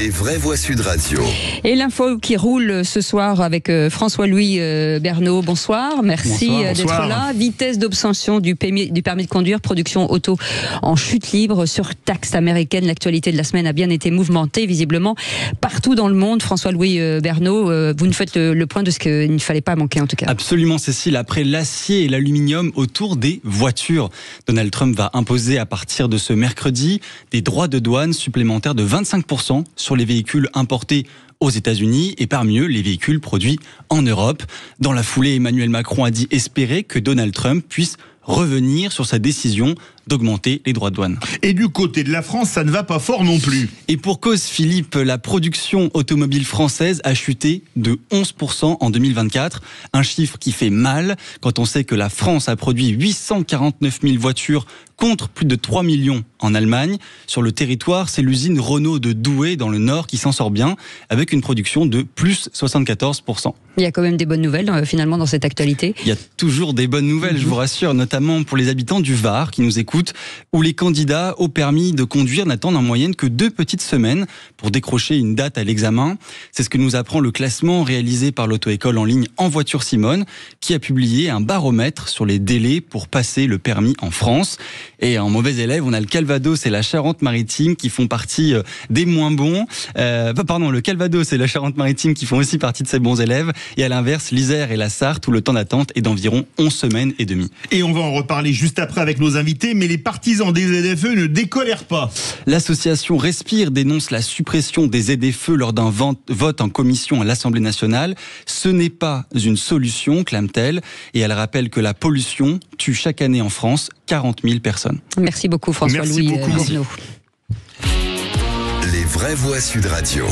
Les vraies voix Sud Radio. Et l'info qui roule ce soir avec François-Louis Bernaud. Bonsoir, merci d'être là. Vitesse d'obtention du permis de conduire, production auto en chute libre sur taxe américaine. L'actualité de la semaine a bien été mouvementée, visiblement, partout dans le monde. François-Louis Bernaud, vous nous faites le point de ce qu'il ne fallait pas manquer en tout cas. Absolument Cécile, après l'acier et l'aluminium autour des voitures. Donald Trump va imposer à partir de ce mercredi des droits de douane supplémentaires de 25% sur les véhicules importés aux États-Unis et parmi eux les véhicules produits en Europe. Dans la foulée, Emmanuel Macron a dit espérer que Donald Trump puisse revenir sur sa décision d'augmenter les droits de douane. Et du côté de la France, ça ne va pas fort non plus. Et pour cause, Philippe, la production automobile française a chuté de 11% en 2024. Un chiffre qui fait mal quand on sait que la France a produit 849 000 voitures contre plus de 3 millions en Allemagne. Sur le territoire, c'est l'usine Renault de Douai dans le Nord qui s'en sort bien avec une production de plus 74%. Il y a quand même des bonnes nouvelles finalement dans cette actualité. Il y a toujours des bonnes nouvelles, je vous rassure, notamment pour les habitants du Var qui nous écoutent, où les candidats au permis de conduire n'attendent en moyenne que 2 petites semaines pour décrocher une date à l'examen. C'est ce que nous apprend le classement réalisé par l'auto-école en ligne En Voiture Simone, qui a publié un baromètre sur les délais pour passer le permis en France. Et en mauvais élève, on a le Calvados et la Charente-Maritime qui font partie des moins bons. Le Calvados et la Charente-Maritime qui font aussi partie de ces bons élèves. Et à l'inverse, l'Isère et la Sarthe où le temps d'attente est d'environ 11 semaines et demie. Et on va en reparler juste après avec nos invités, mais les partisans des ZFE ne décolèrent pas. L'association Respire dénonce la suppression des ZFE lors d'un vote en commission à l'Assemblée nationale. Ce n'est pas une solution, clame-t-elle, et elle rappelle que la pollution tue chaque année en France 40 000 personnes. Merci beaucoup François-Louis Bernaud. Les vraies voix Sud Radio.